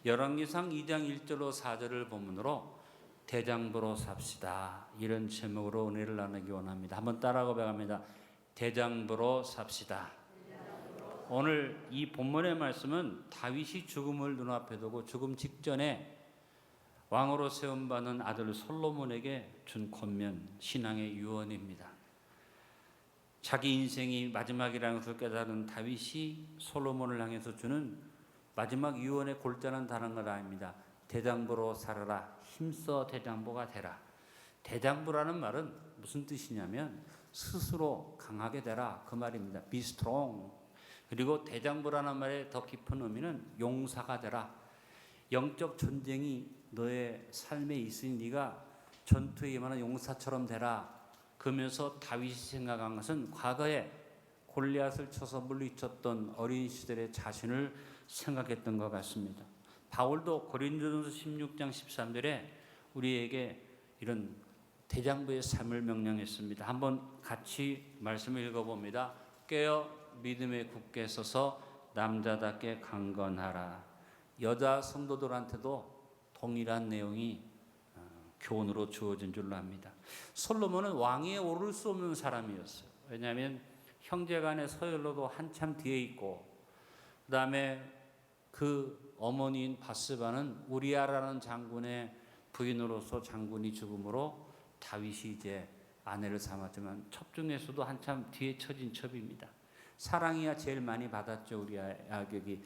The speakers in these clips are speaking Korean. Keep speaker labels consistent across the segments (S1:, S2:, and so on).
S1: 열왕기상 2장 1절로 4절을 본문으로 대장부로 삽시다, 이런 제목으로 은혜를 나누기 원합니다. 한번 따라하고 배갑니다. 대장부로 삽시다. 오늘 이 본문의 말씀은 다윗이 죽음을 눈앞에 두고 죽음 직전에 왕으로 세움받은 아들 솔로몬에게 준 권면, 신앙의 유언입니다. 자기 인생이 마지막이라는 것을 깨달은 다윗이 솔로몬을 향해서 주는 마지막 유언의 골자는 다른 건 아닙니다. 대장부로 살아라, 힘써 대장부가 되라. 대장부라는 말은 무슨 뜻이냐면 스스로 강하게 되라, 그 말입니다. Be strong. 그리고 대장부라는 말의 더 깊은 의미는 용사가 되라. 영적 전쟁이 너의 삶에 있으니 네가 전투에 임하는 용사처럼 되라. 그러면서 다윗이 생각한 것은 과거에 골리앗을 쳐서 물리쳤던 어린 시절의 자신을 생각했던 것 같습니다. 바울도 고린도전서 16장 13절에 우리에게 이런 대장부의 삶을 명령했습니다. 한번 같이 말씀을 읽어봅니다. 깨어 믿음에 굳게 서서 남자답게 강건하라. 여자 성도들한테도 동일한 내용이 교훈으로 주어진 줄로 압니다. 솔로몬은 왕위에 오를 수 없는 사람이었어요. 왜냐하면 형제간의 서열로도 한참 뒤에 있고, 그 다음에 그 어머니인 바스바는 우리아라는 장군의 부인으로서 장군이 죽음으로 다윗이 이제 아내를 삼았지만 첩 중에서도 한참 뒤에 처진 첩입니다. 사랑이야 제일 많이 받았죠. 우리아 여기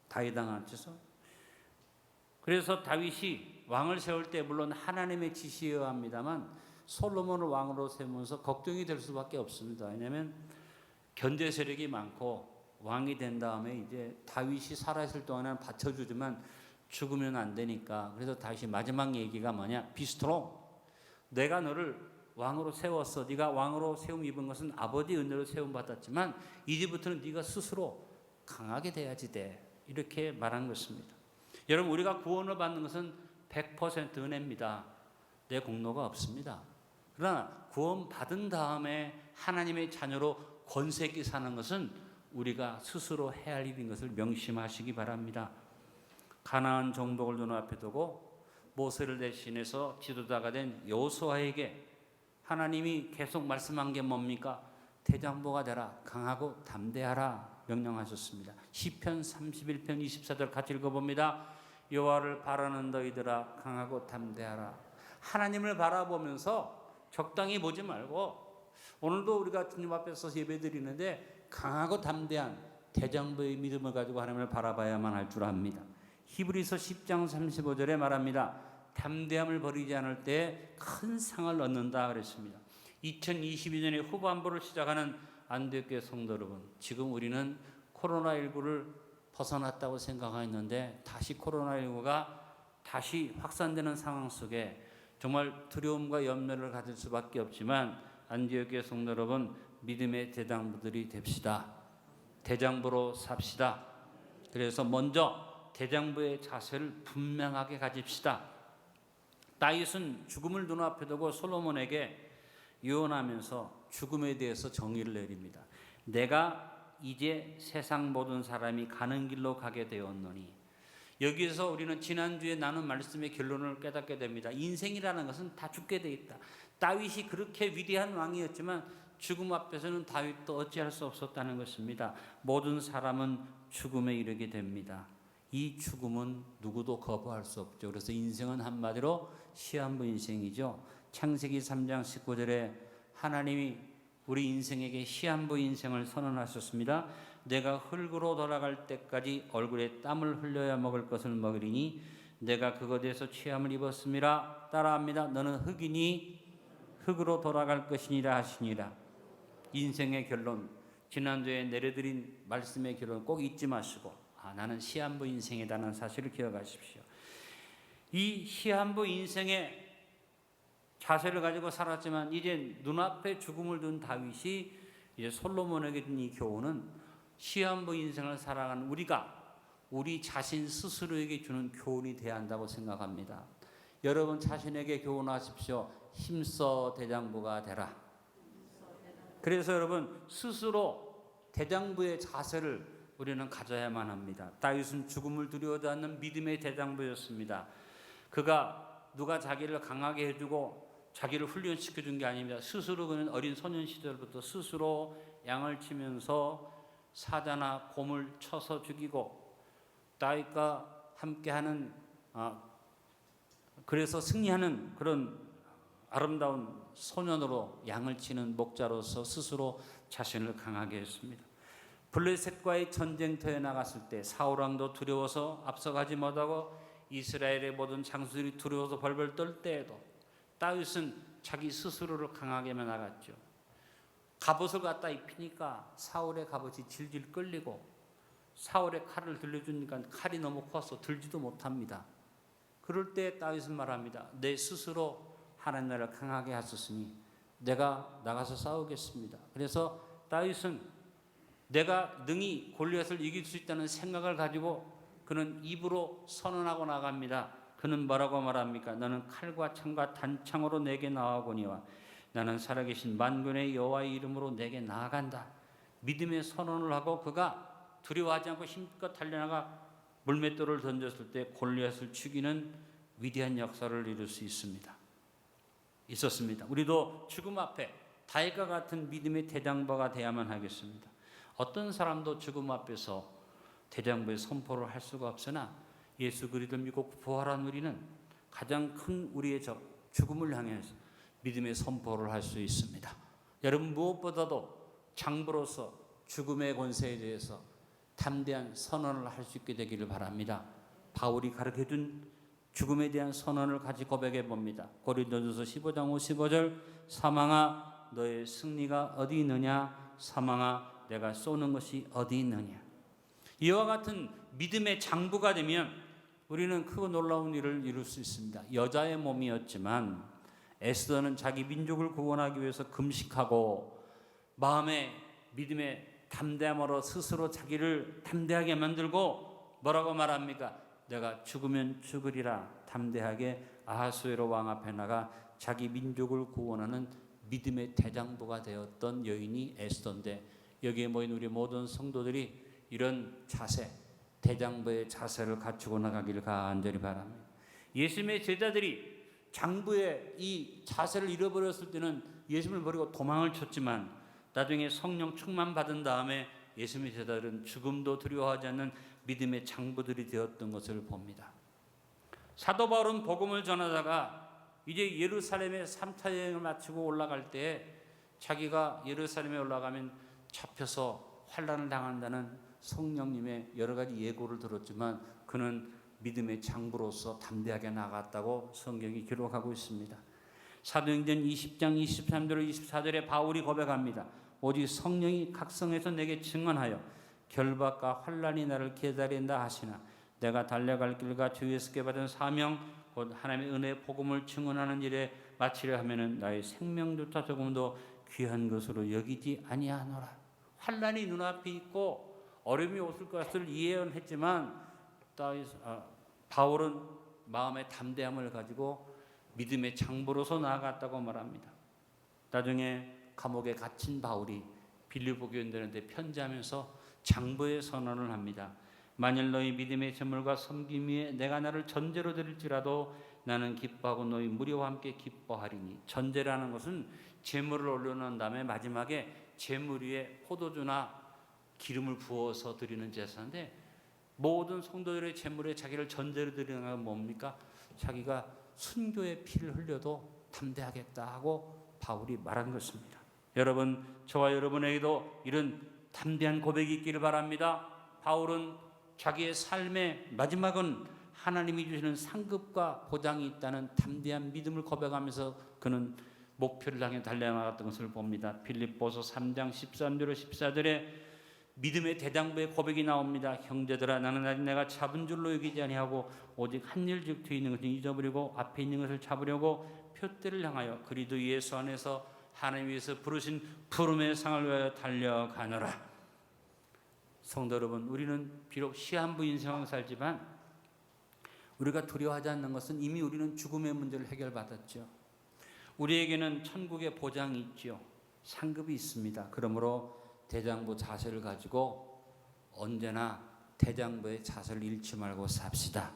S1: 다윗왕한테서. 그래서 다윗이 왕을 세울 때 물론 하나님의 지시여야 합니다만 솔로몬을 왕으로 세우면서 걱정이 될 수밖에 없습니다. 왜냐하면 견제 세력이 많고 왕이 된 다음에 이제 다윗이 살아있을 동안은 받쳐주지만 죽으면 안 되니까. 그래서 다윗이 마지막 얘기가 뭐냐? 비스트롱. 내가 너를 왕으로 세웠어. 네가 왕으로 세움 입은 것은 아버지 은혜로 세움 받았지만 이제부터는 네가 스스로 강하게 돼야지 돼. 이렇게 말한 것입니다. 여러분, 우리가 구원을 받는 것은 100% 은혜입니다. 내 공로가 없습니다. 그러나 구원 받은 다음에 하나님의 자녀로 권세있게 사는 것은 우리가 스스로 해야 할 일인 것을 명심하시기 바랍니다. 가나안 정복을 눈앞에 두고 모세를 대신해서 지도자가 된 여호수아에게 하나님이 계속 말씀한 게 뭡니까? 대장부가 되라, 강하고 담대하라 명령하셨습니다. 시편 31편 24절 같이 읽어봅니다. 여호와를 바라는 너희들아 강하고 담대하라. 하나님을 바라보면서 적당히 보지 말고, 오늘도 우리가 주님 앞에서 예배드리는데 강하고 담대한 대장부의 믿음을 가지고 하나님을 바라봐야만 할 줄 압니다. 히브리서 10장 35절에 말합니다. 담대함을 버리지 않을 때 큰 상을 얻는다 그랬습니다. 2022년의 후반부를 시작하는 안디옥교회 성도 여러분, 지금 우리는 코로나19를 벗어났다고 생각하였는데 다시 코로나19가 다시 확산되는 상황 속에 정말 두려움과 염려를 가질 수밖에 없지만 안디옥교회 성도 여러분, 믿음의 대장부들이 됩시다. 대장부로 삽시다. 그래서 먼저 대장부의 자세를 분명하게 가집시다. 다윗은 죽음을 눈앞에 두고 솔로몬에게 유언하면서 죽음에 대해서 정의를 내립니다. 내가 이제 세상 모든 사람이 가는 길로 가게 되었노니. 여기에서 우리는 지난주에 나눈 말씀의 결론을 깨닫게 됩니다. 인생이라는 것은 다 죽게 돼 있다. 다윗이 그렇게 위대한 왕이었지만 죽음 앞에서는 다윗도 어찌할 수 없었다는 것입니다. 모든 사람은 죽음에 이르게 됩니다. 이 죽음은 누구도 거부할 수 없죠. 그래서 인생은 한마디로 시한부 인생이죠. 창세기 3장 19절에 하나님이 우리 인생에게 시한부 인생을 선언하셨습니다. 내가 흙으로 돌아갈 때까지 얼굴에 땀을 흘려야 먹을 것을 먹으리니 내가 그것에서 취함을 입었음이라. 따라합니다. 너는 흙이니 흙으로 돌아갈 것이니라 하시니라. 인생의 결론, 지난주에 내려드린 말씀의 결론 꼭 잊지 마시고, 나는 시한부 인생이라는 사실을 기억하십시오. 이 시한부 인생의 자세를 가지고 살았지만 이제 눈앞에 죽음을 둔 다윗이 이제 솔로몬에게 준 이 교훈은 시한부 인생을 살아가는 우리가 우리 자신 스스로에게 주는 교훈이 되어야 한다고 생각합니다. 여러분 자신에게 교훈하십시오. 힘써 대장부가 되라. 그래서 여러분 스스로 대장부의 자세를 우리는 가져야만 합니다. 다윗은 죽음을 두려워하지 않는 믿음의 대장부였습니다. 그가 누가 자기를 강하게 해주고 자기를 훈련시켜 준 게 아닙니다. 스스로 그는 어린 소년 시절부터 스스로 양을 치면서 사자나 곰을 쳐서 죽이고 다윗과 함께하는 그래서 승리하는 그런 아름다운 소년으로 양을 치는 목자로서 스스로 자신을 강하게 했습니다. 블레셋과의 전쟁터에 나갔을 때 사울 왕도 두려워서 앞서가지 못하고 이스라엘의 모든 장수들이 두려워서 벌벌 떨 때에도 다윗은 자기 스스로를 강하게만 나갔죠. 갑옷을 갖다 입히니까 사울의 갑옷이 질질 끌리고 사울의 칼을 들려주니까 칼이 너무 커서 들지도 못합니다. 그럴 때 다윗은 말합니다. 내 스스로 하나님 나라를 강하게 하셨으니 내가 나가서 싸우겠습니다. 그래서 다윗은 내가 능히 골리앗을 이길 수 있다는 생각을 가지고 그는 입으로 선언하고 나갑니다. 그는 뭐라고 말합니까? 너는 칼과 창과 단창으로 내게 나아오거니와 나는 살아계신 만군의 여호와의 이름으로 내게 나아간다. 믿음의 선언을 하고 그가 두려워하지 않고 힘껏 달려나가 물맷돌을 던졌을 때 골리앗을 죽이는 위대한 역사를 이룰 수 있었습니다. 우리도 죽음 앞에 다윗과 같은 믿음의 대장부가 되어야만 하겠습니다. 어떤 사람도 죽음 앞에서 대장부의 선포를 할 수가 없으나 예수 그리스도를 믿고 부활한 우리는 가장 큰 우리의 적 죽음을 향해서 믿음의 선포를 할 수 있습니다. 여러분 무엇보다도 장부로서 죽음의 권세에 대해서 담대한 선언을 할 수 있게 되기를 바랍니다. 바울이 가르쳐준 죽음에 대한 선언을 같이 고백해 봅니다. 고린도전서 15장 55절 사망아 너의 승리가 어디 있느냐 사망아 내가 쏘는 것이 어디 있느냐. 이와 같은 믿음의 장부가 되면 우리는 크고 놀라운 일을 이룰 수 있습니다. 여자의 몸이었지만 에스더는 자기 민족을 구원하기 위해서 금식하고 마음의 믿음의 담대함으로 스스로 자기를 담대하게 만들고 뭐라고 말합니까? 내가 죽으면 죽으리라 담대하게 아하수에로 왕 앞에 나가 자기 민족을 구원하는 믿음의 대장부가 되었던 여인이 에스더인데 여기에 모인 우리 모든 성도들이 이런 자세, 대장부의 자세를 갖추고 나가기를 간절히 바랍니다. 예수님의 제자들이 장부의 이 자세를 잃어버렸을 때는 예수님을 버리고 도망을 쳤지만 나중에 성령 충만 받은 다음에 예수님의 제자들은 죽음도 두려워하지 않는 믿음의 장부들이 되었던 것을 봅니다. 사도 바울은 복음을 전하다가 이제 예루살렘에 3차 여행을 마치고 올라갈 때 자기가 예루살렘에 올라가면 잡혀서 환난을 당한다는 성령님의 여러 가지 예고를 들었지만 그는 믿음의 장부로서 담대하게 나갔다고 성경이 기록하고 있습니다. 사도행전 20장 23절 24절에 바울이 고백합니다. 오직 성령이 각성해서 내게 증언하여 결박과 환난이 나를 기다린다 하시나 내가 달려갈 길과 주에서께 받은 사명 곧 하나님의 은혜의 복음을 증언하는 일에 마치려 하면은 나의 생명조차 조금도 귀한 것으로 여기지 아니하노라. 환난이 눈앞에 있고 어려움이 없을 것을 예언했지만 바울은 마음의 담대함을 가지고 믿음의 장부로서 나아갔다고 말합니다. 나중에 감옥에 갇힌 바울이 빌립보 교인들한테 편지하면서 장부의 선언을 합니다. 만일 너희 믿음의 재물과 섬김 위에 내가 나를 전제로 드릴지라도 나는 기뻐하고 너희 무리와 함께 기뻐하리니. 전제라는 것은 재물을 올려놓은 다음에 마지막에 재물 위에 포도주나 기름을 부어서 드리는 제사인데 모든 성도들의 재물에 자기를 전제로 드리는 건 뭡니까? 자기가 순교의 피를 흘려도 담대하겠다 하고 바울이 말한 것입니다. 여러분, 저와 여러분에게도 이런 담대한 고백이 있기를 바랍니다. 바울은 자기의 삶의 마지막은 하나님이 주시는 상급과 보장이 있다는 담대한 믿음을 고백하면서 그는 목표를 향해 달려나갔던 것을 봅니다. 빌립보서 3장 13절 14절에 믿음의 대장부의 고백이 나옵니다. 형제들아 나는 아직 내가 잡은 줄로 여기지 아니하고 오직 한 일 즉 뒤에 있는 것을 잊어버리고 앞에 있는 것을 잡으려고 표대를 향하여 그리스도 예수 안에서 하나님 위해서 부르신 부름의 상을 위하여 달려가노라. 성도 여러분, 우리는 비록 시한부 인생을 살지만 우리가 두려워하지 않는 것은 이미 우리는 죽음의 문제를 해결받았죠. 우리에게는 천국의 보장이 있죠. 상급이 있습니다. 그러므로 대장부 자세를 가지고 언제나 대장부의 자세를 잃지 말고 삽시다.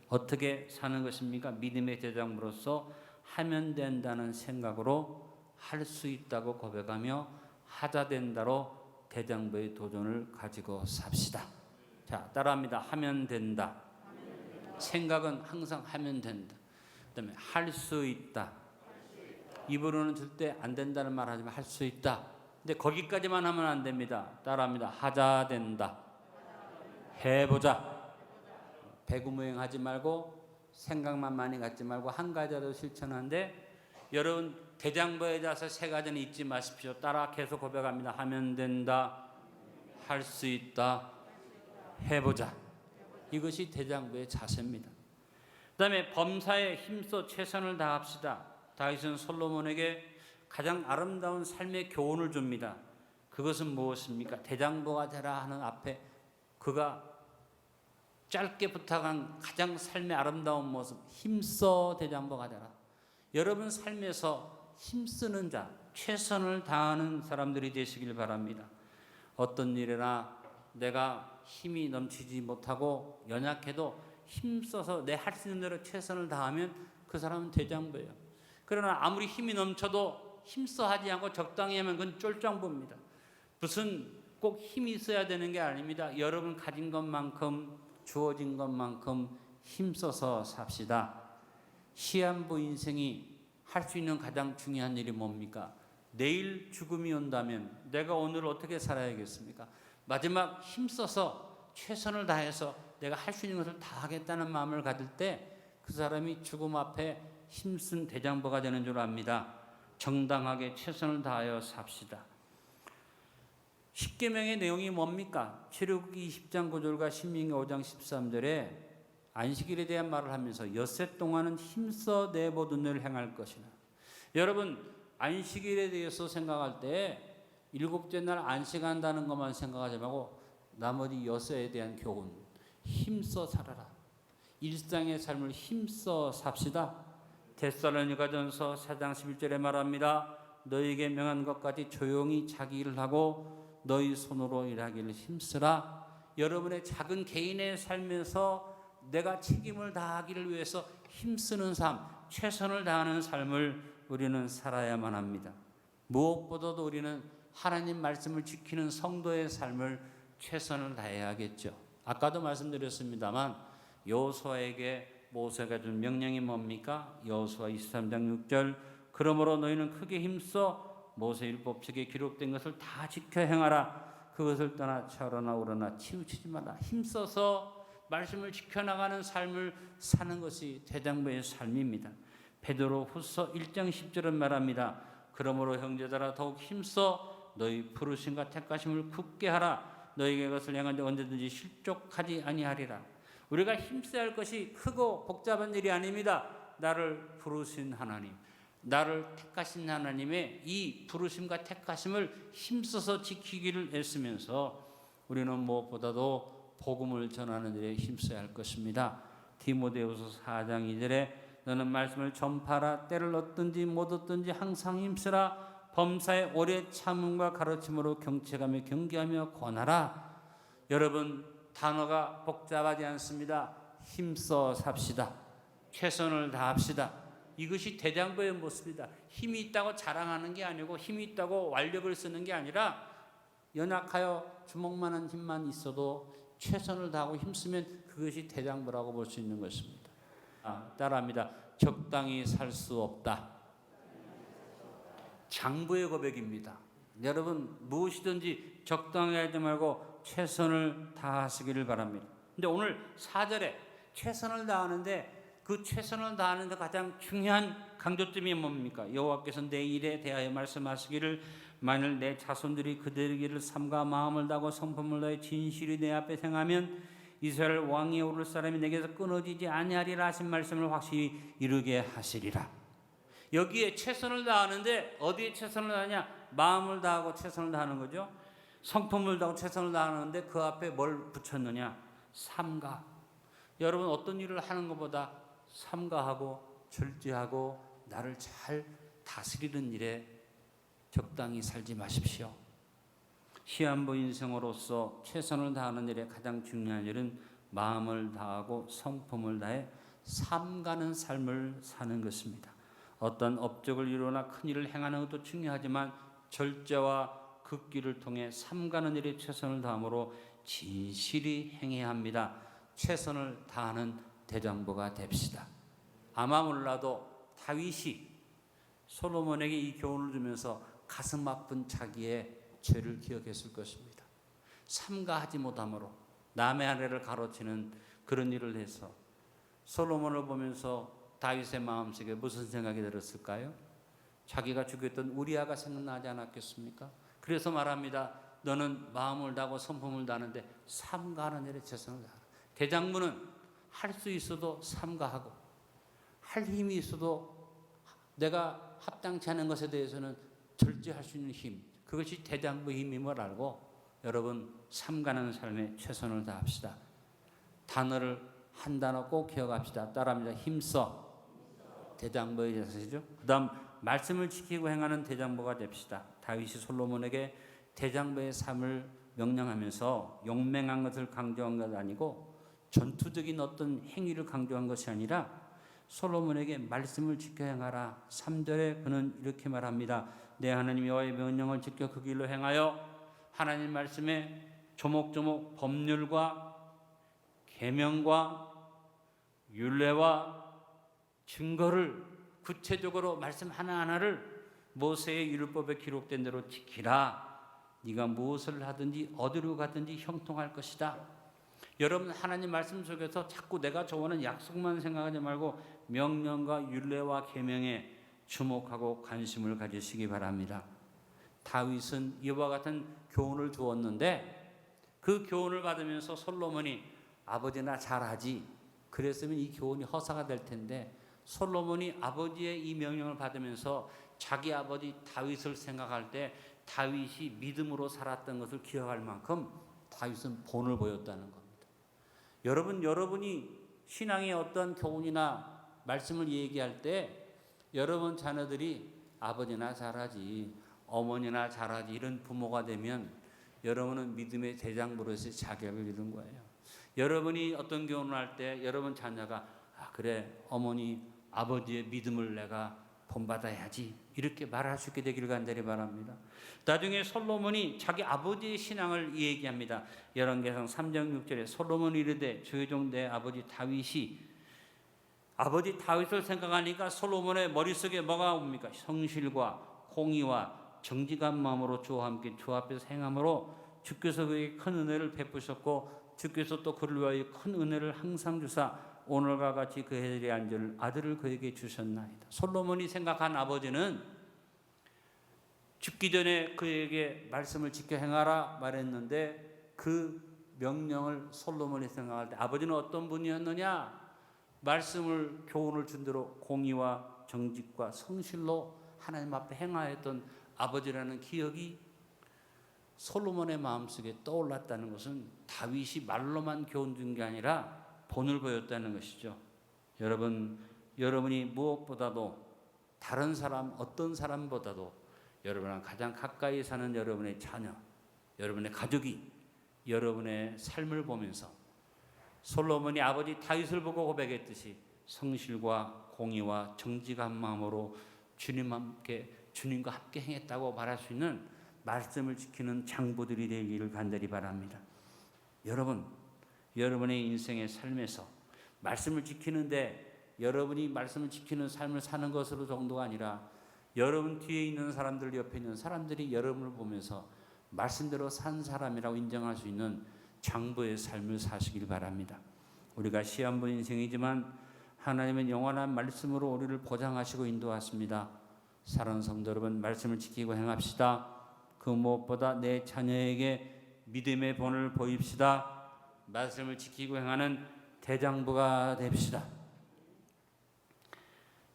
S1: 어떻게 사는 것입니까? 믿음의 대장부로서 하면 된다는 생각으로 할 수 있다고 고백하며 하자 된다로 대장부의 도전을 가지고 삽시다. 자, 따라합니다. 하면 된다. 생각은 항상 하면 된다. 그다음에 할 수 있다. 입으로는 절대 안 된다는 말 하지만 할 수 있다. 근데 거기까지만 하면 안 됩니다. 따라합니다. 하자 된다. 해보자. 배구무행하지 말고 생각만 많이 갖지 말고 한 가지라도 실천하는데 여러분 대장부에 자서 세 가지는 잊지 마십시오. 따라 계속 고백합니다. 하면 된다. 할 수 있다. 해보자. 이것이 대장부의 자세입니다. 그 다음에 범사에 힘써 최선을 다합시다. 다윗은 솔로몬에게 가장 아름다운 삶의 교훈을 줍니다. 그것은 무엇입니까? 대장부가 되라 하는 앞에 그가 짧게 부탁한 가장 삶의 아름다운 모습, 힘써 대장부가 되라. 여러분 삶에서 힘쓰는 자, 최선을 다하는 사람들이 되시길 바랍니다. 어떤 일이나 내가 힘이 넘치지 못하고 연약해도 힘써서 내 할 수 있는 대로 최선을 다하면 그 사람은 대장부예요. 그러나 아무리 힘이 넘쳐도 힘써 하지 않고 적당히 하면 그건 쫄짱부입니다. 무슨 꼭 힘이 있어야 되는 게 아닙니다. 여러분 가진 것만큼 주어진 것만큼 힘써서 삽시다. 시한부 인생이 할 수 있는 가장 중요한 일이 뭡니까? 내일 죽음이 온다면 내가 오늘 어떻게 살아야겠습니까? 마지막 힘써서 최선을 다해서 내가 할 수 있는 것을 다 하겠다는 마음을 가질 때 그 사람이 죽음 앞에 힘쓴 대장부가 되는 줄 압니다. 정당하게 최선을 다하여 삽시다. 십계명의 내용이 뭡니까? 출애굽기 20장 9절과 신명기 5장 13절에 안식일에 대한 말을 하면서 엿새 동안은 힘써 내 모든 일을 행할 것이나. 여러분 안식일에 대해서 생각할 때 일곱째 날 안식한다는 것만 생각하지 말고 나머지 엿새에 대한 교훈, 힘써 살아라. 일상의 삶을 힘써 삽시다. 데살로니가전서 4장 11절에 말합니다. 너희에게 명한 것까지 조용히 자기 일을 하고 너희 손으로 일하기를 힘쓰라. 여러분의 작은 개인의 삶에서 내가 책임을 다하기를 위해서 힘쓰는 삶, 최선을 다하는 삶을 우리는 살아야만 합니다. 무엇보다도 우리는 하나님 말씀을 지키는 성도의 삶을 최선을 다해야겠죠. 아까도 말씀드렸습니다만 여호수아에게 모세가 준 명령이 뭡니까? 여호수아 23장 6절 그러므로 너희는 크게 힘써 모세 율법책에 기록된 것을 다 지켜 행하라. 그것을 떠나 좌로나 우로나 치우치지 마라. 힘써서 말씀을 지켜나가는 삶을 사는 것이 대장부의 삶입니다. 베드로후서 1장 10절은 말합니다. 그러므로 형제들아 더욱 힘써 너희 부르심과 택하심을 굳게 하라. 너희에게 그것을 행한 데 언제든지 실족하지 아니하리라. 우리가 힘써야 할 것이 크고 복잡한 일이 아닙니다. 나를 부르신 하나님, 나를 택하신 하나님의 이 부르심과 택하심을 힘써서 지키기를 애쓰면서 우리는 무엇보다도 복음을 전하는 일에 힘써야 할 것입니다. 디모데후서 4장 2절에 너는 말씀을 전파하라. 때를 얻든지 못 얻든지 항상 힘쓰라. 범사에 오래 참음과 가르침으로 경책하며 경계하며 권하라. 여러분 단어가 복잡하지 않습니다. 힘써 삽시다. 최선을 다합시다. 이것이 대장부의 모습이다. 힘이 있다고 자랑하는 게 아니고 힘이 있다고 완력을 쓰는 게 아니라 연약하여 주먹만한 힘만 있어도 최선을 다하고 힘쓰면 그것이 대장부라고 볼 수 있는 것입니다. 따라합니다. 적당히 살 수 없다. 장부의 고백입니다. 여러분 무엇이든지 적당히 하지 말고 최선을 다하시기를 바랍니다. 근데 오늘 4절에 최선을 다하는데 그 최선을 다하는데 가장 중요한 강조점이 뭡니까? 여호와께서 내 일에 대하여 말씀하시기를 만일 내 자손들이 그들의 길을 삼가 마음을 다하고 성품을 다해 진실이 내 앞에 행하면 이스라엘 왕위에 오를 사람이 내게서 끊어지지 아니하리라 하신 말씀을 확실히 이루게 하시리라. 여기에 최선을 다하는데 어디에 최선을 다하냐? 마음을 다하고 최선을 다하는 거죠. 성품을 다하고 최선을 다하는데 그 앞에 뭘 붙였느냐? 삼가. 여러분 어떤 일을 하는 것보다 삼가하고 절제하고 나를 잘 다스리는 일에 적당히 살지 마십시오. 시한부 인생으로서 최선을 다하는 일에 가장 중요한 일은 마음을 다하고 성품을 다해 삼가는 삶을 사는 것입니다. 어떤 업적을 이루거나 큰 일을 행하는 것도 중요하지만 절제와 극기를 통해 삼가는 일에 최선을 다함으로 진실이 행해야 합니다. 최선을 다하는 대장부가 됩시다. 아마 몰라도 다윗이 솔로몬에게 이 교훈을 주면서 가슴 아픈 자기의 죄를 기억했을 것입니다. 삼가하지 못함으로 남의 아내를 가로치는 그런 일을 해서 솔로몬을 보면서 다윗의 마음속에 무슨 생각이 들었을까요? 자기가 죽였던 우리아가 생각나지 않았겠습니까? 그래서 말합니다. 너는 마음을 다하고 성품을 다하는데 삼가하는 일에 최선을 다하라. 대장부는 할 수 있어도 삼가하고 할 힘이 있어도 내가 합당치 않은 것에 대해서는 절제할 수 있는 힘, 그것이 대장부의 힘임을 알고 여러분 삼가는 삶에 최선을 다합시다. 단어를 한 단어 꼭 기억합시다. 따라합니다. 힘써. 대장부의 자세죠. 그 다음 말씀을 지키고 행하는 대장부가 됩시다. 다윗이 솔로몬에게 대장부의 삶을 명령하면서 용맹한 것을 강조한 것 아니고 전투적인 어떤 행위를 강조한 것이 아니라 솔로몬에게 말씀을 지켜 행하라. 3절에 그는 이렇게 말합니다. 내 하나님 여호와의 명령을 지켜 그 길로 행하여 하나님 말씀에 조목조목 법률과 계명과 율례와 증거를 구체적으로 말씀 하나하나를 모세의 율법에 기록된 대로 지키라. 네가 무엇을 하든지 어디로 가든지 형통할 것이다. 여러분 하나님 말씀 속에서 자꾸 내가 좋아하는 약속만 생각하지 말고 명령과 율례와 계명에 주목하고 관심을 가지시기 바랍니다. 다윗은 이와 같은 교훈을 주었는데 그 교훈을 받으면서 솔로몬이 아버지나 잘하지 그랬으면 이 교훈이 허사가 될 텐데 솔로몬이 아버지의 이 명령을 받으면서 자기 아버지 다윗을 생각할 때 다윗이 믿음으로 살았던 것을 기억할 만큼 다윗은 본을 보였다는 겁니다. 여러분이 신앙의 어떤 교훈이나 말씀을 얘기할 때 여러분 자녀들이 아버지나 잘하지 어머니나 잘하지 이런 부모가 되면 여러분은 믿음의 대장부로서의 자격을 이룬 거예요. 여러분이 어떤 교훈을 할 때 여러분 자녀가 그래 어머니 아버지의 믿음을 내가 본받아야지 이렇게 말할 수 있게 되기를 간절히 바랍니다. 나중에 솔로몬이 자기 아버지의 신앙을 얘기합니다. 열왕기상 3장 6절에 솔로몬이 이르되 주의 종 내 아버지 다윗이 아버지 다윗을 생각하니까 솔로몬의 머릿속에 뭐가 옵니까? 성실과 공의와 정직한 마음으로 주와 함께 주 앞에서 행함으로 주께서 그에게 큰 은혜를 베푸셨고 주께서 또 그를 위하여 큰 은혜를 항상 주사 오늘과 같이 그 해들이 앉을 아들을 그에게 주셨나이다. 솔로몬이 생각한 아버지는 죽기 전에 그에게 말씀을 지켜 행하라 말했는데 그 명령을 솔로몬이 생각할 때 아버지는 어떤 분이었느냐? 말씀을 교훈을 준 대로 공의와 정직과 성실로 하나님 앞에 행하였던 아버지라는 기억이 솔로몬의 마음속에 떠올랐다는 것은 다윗이 말로만 교훈 준 게 아니라 본을 보였다는 것이죠. 여러분이 무엇보다도 다른 사람 어떤 사람보다도 여러분과 가장 가까이 사는 여러분의 자녀, 여러분의 가족이 여러분의 삶을 보면서 솔로몬이 아버지 다윗을 보고 고백했듯이 성실과 공의와 정직한 마음으로 주님과 함께 행했다고 말할 수 있는 말씀을 지키는 장부들이 되기를 간절히 바랍니다. 여러분의 인생의 삶에서 말씀을 지키는데 여러분이 말씀을 지키는 삶을 사는 것으로 정도가 아니라 여러분 뒤에 있는 사람들 옆에 있는 사람들이 여러분을 보면서 말씀대로 산 사람이라고 인정할 수 있는 장부의 삶을 사시길 바랍니다. 우리가 시한부 인생이지만 하나님은 영원한 말씀으로 우리를 보장하시고 인도하십니다. 사랑하는 성도 여러분, 말씀을 지키고 행합시다. 그 무엇보다 내 자녀에게 믿음의 본을 보입시다. 말씀을 지키고 행하는 대장부가 됩시다.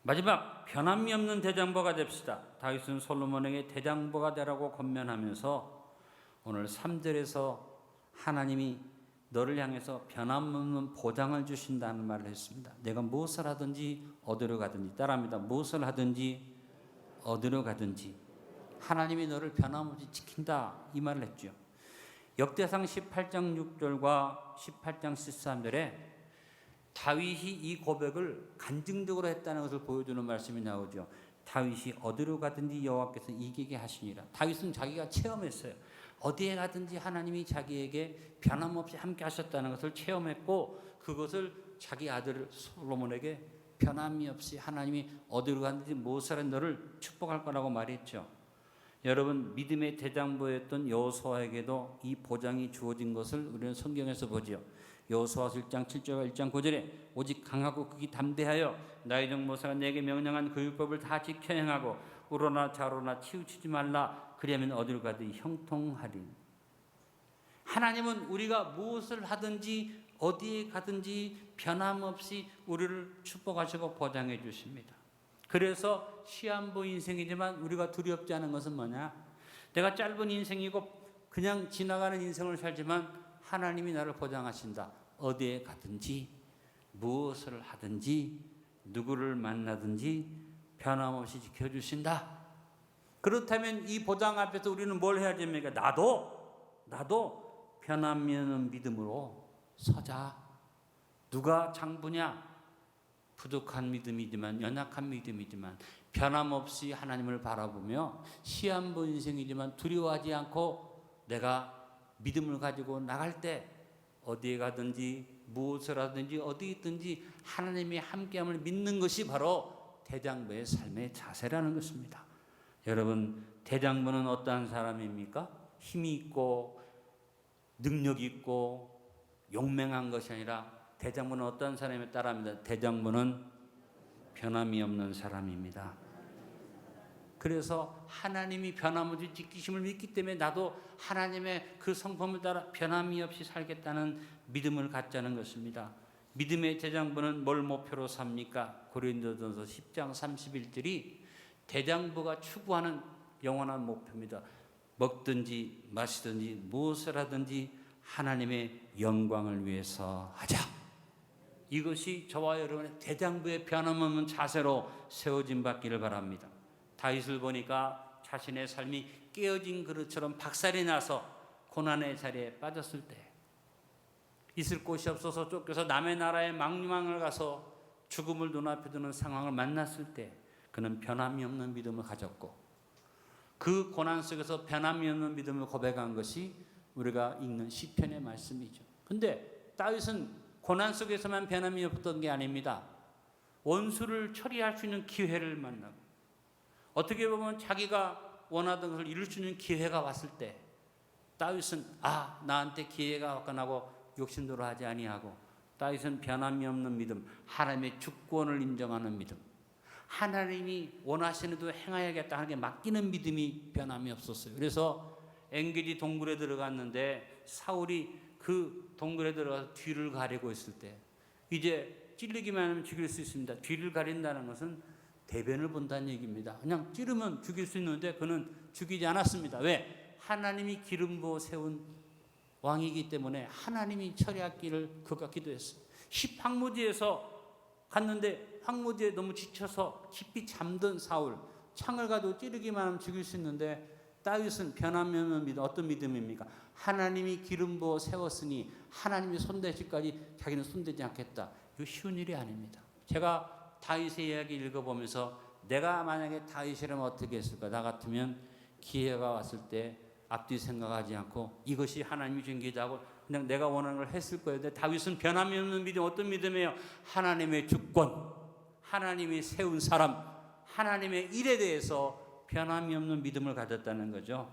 S1: 마지막 변함이 없는 대장부가 됩시다. 다윗은 솔로몬에게 대장부가 되라고 권면하면서 오늘 3절에서 하나님이 너를 향해서 변함없는 보장을 주신다는 말을 했습니다. 내가 무엇을 하든지 어디로 가든지 따라합니다. 무엇을 하든지 어디로 가든지 하나님이 너를 변함없이 지킨다 이 말을 했죠. 역대상 18장 6절과 18장 13절에 다윗이 이 고백을 간증적으로 했다는 것을 보여주는 말씀이 나오죠. 다윗이 어디로 가든지 여호와께서 이기게 하시니라. 다윗은 자기가 체험했어요. 어디에 가든지 하나님이 자기에게 변함없이 함께 하셨다는 것을 체험했고, 그것을 자기 아들 솔로몬에게 변함이 없이 하나님이 어디로 가든지 무엇을 너를 축복할 거라고 말했죠. 여러분, 믿음의 대장부였던 여호수아에게도 이 보장이 주어진 것을 우리는 성경에서 보죠. 여호수아서 1장 7절과 1장 9절에 오직 강하고 극이 담대하여 나의 종 모세가 내게 명령한 그 율법을 다 지켜 행하고 우로나 좌로나 치우치지 말라. 그리하면 어디로 가든 형통하리. 하나님은 우리가 무엇을 하든지 어디에 가든지 변함없이 우리를 축복하시고 보장해 주십니다. 그래서 시한부 인생이지만 우리가 두렵지 않은 것은 뭐냐? 내가 짧은 인생이고 그냥 지나가는 인생을 살지만 하나님이 나를 보장하신다. 어디에 가든지 무엇을 하든지 누구를 만나든지 변함없이 지켜주신다. 그렇다면 이 보장 앞에서 우리는 뭘 해야 됩니까? 나도 변함이 없는 믿음으로 서자. 누가 장부냐? 부족한 믿음이지만, 연약한 믿음이지만 변함없이 하나님을 바라보며 시한부 인생이지만 두려워하지 않고 내가 믿음을 가지고 나갈 때 어디에 가든지 무엇을 하든지 어디 있든지 하나님이 함께함을 믿는 것이 바로 대장부의 삶의 자세라는 것입니다. 여러분, 대장부는 어떠한 사람입니까? 힘이 있고 능력이 있고 용맹한 것이 아니라 대장부는 어떤 사람에 따라합니다. 대장부는 변함이 없는 사람입니다. 그래서 하나님이 변함없이 지키심을 믿기 때문에 나도 하나님의 그 성품을 따라 변함이 없이 살겠다는 믿음을 갖자는 것입니다. 믿음의 대장부는 뭘 목표로 삽니까? 고린도전서 10장 31절이 대장부가 추구하는 영원한 목표입니다. 먹든지 마시든지 무엇을 하든지 하나님의 영광을 위해서 하자. 이것이 저와 여러분의 대장부의 변함없는 자세로 세워진 받기를 바랍니다. 다윗을 보니까 자신의 삶이 깨어진 그릇처럼 박살이 나서 고난의 자리에 빠졌을 때, 있을 곳이 없어서 쫓겨서 남의 나라에 망명을 가서 죽음을 눈앞에 두는 상황을 만났을 때 그는 변함이 없는 믿음을 가졌고, 그 고난 속에서 변함이 없는 믿음을 고백한 것이 우리가 읽는 시편의 말씀이죠. 근데 다윗은 고난 속에서만 변함이 없던 게 아닙니다. 원수를 처리할 수 있는 기회를 만나고, 어떻게 보면 자기가 원하던 것을 이룰 수 있는 기회가 왔을 때 다윗은 나한테 기회가 왔구나 하고 욕심대로 하지 아니하고, 다윗은 변함이 없는 믿음, 하나님의 주권을 인정하는 믿음, 하나님이 원하시는 대로 행하야겠다 하는 게 맡기는 믿음이 변함이 없었어요. 그래서 엔게디 동굴에 들어갔는데 사울이 그 동굴에 들어가서 뒤를 가리고 있을 때, 이제 찔리기만 하면 죽일 수 있습니다. 뒤를 가린다는 것은 대변을 본다는 얘기입니다. 그냥 찌르면 죽일 수 있는데 그는 죽이지 않았습니다. 왜? 하나님이 기름 부어 세운 왕이기 때문에 하나님이 처리할 길을 그가 기도했어요. 황무지에서 갔는데 황무지에 너무 지쳐서 깊이 잠든 사울, 창을 가도 찌르기만 하면 죽일 수 있는데 다윗은 변함이 없는 믿음, 어떤 믿음입니까? 하나님이 기름 부어 세웠으니 하나님이 손대실까지 자기는 손대지 않겠다. 이거 쉬운 일이 아닙니다. 제가 다윗의 이야기 읽어보면서 내가 만약에 다윗이라면 어떻게 했을까? 나 같으면 기회가 왔을 때 앞뒤 생각하지 않고 이것이 하나님이 준 기회다고 그냥 내가 원하는 걸 했을 거예요. 근데 다윗은 변함이 없는 믿음, 어떤 믿음이에요? 하나님의 주권, 하나님이 세운 사람, 하나님의 일에 대해서 변함이 없는 믿음을 가졌다는 거죠.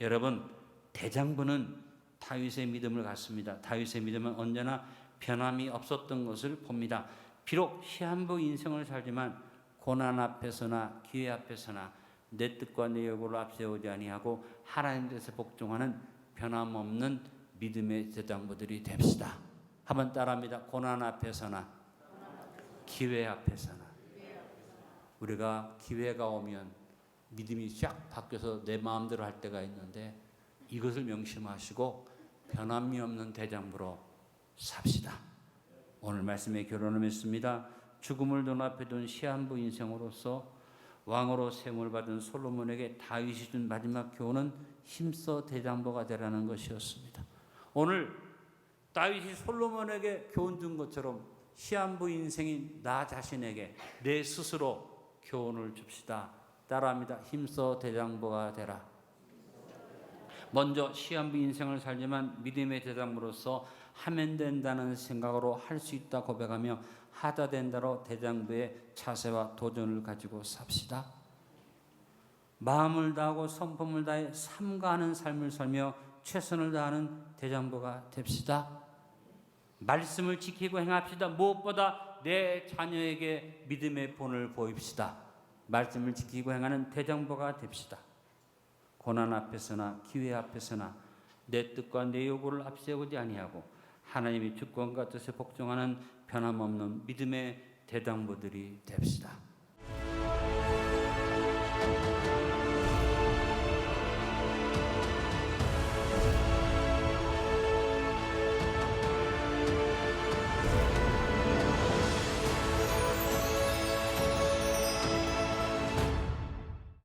S1: 여러분, 대장부는 다윗의 믿음을 갖습니다. 다윗의 믿음은 언제나 변함이 없었던 것을 봅니다. 비록 시한부 인생을 살지만 고난 앞에서나 기회 앞에서나 내 뜻과 내 요구를 앞세우지 아니하고 하나님 뜻에 복종하는 변함없는 믿음의 대장부들이 됩시다. 한번 따라합니다. 고난 앞에서나 기회 앞에서나. 우리가 기회가 오면 믿음이 쫙 바뀌어서 내 마음대로 할 때가 있는데 이것을 명심하시고 변함이 없는 대장부로 삽시다. 오늘 말씀에 결론을 맺습니다. 죽음을 눈앞에 둔 시한부 인생으로서 왕으로 세움을 받은 솔로몬에게 다윗이 준 마지막 교훈은 힘써 대장부가 되라는 것이었습니다. 오늘 다윗이 솔로몬에게 교훈 준 것처럼 시한부 인생인 나 자신에게 내 스스로 교훈을 줍시다. 따라합니다. 힘써 대장부가 되라. 먼저 시한부 인생을 살지만 믿음의 대장부로서 하면 된다는 생각으로 할 수 있다 고백하며 하다 된다로 대장부의 자세와 도전을 가지고 삽시다. 마음을 다하고 성품을 다해 삼가하는 삶을 살며 최선을 다하는 대장부가 됩시다. 말씀을 지키고 행합시다. 무엇보다 내 자녀에게 믿음의 본을 보입시다. 말씀을 지키고 행하는 대장부가 됩시다. 고난 앞에서나 기회 앞에서나 내 뜻과 내 요구를 앞세우지 아니하고 하나님의 주권과 뜻에 복종하는 변함없는 믿음의 대장부들이 됩시다.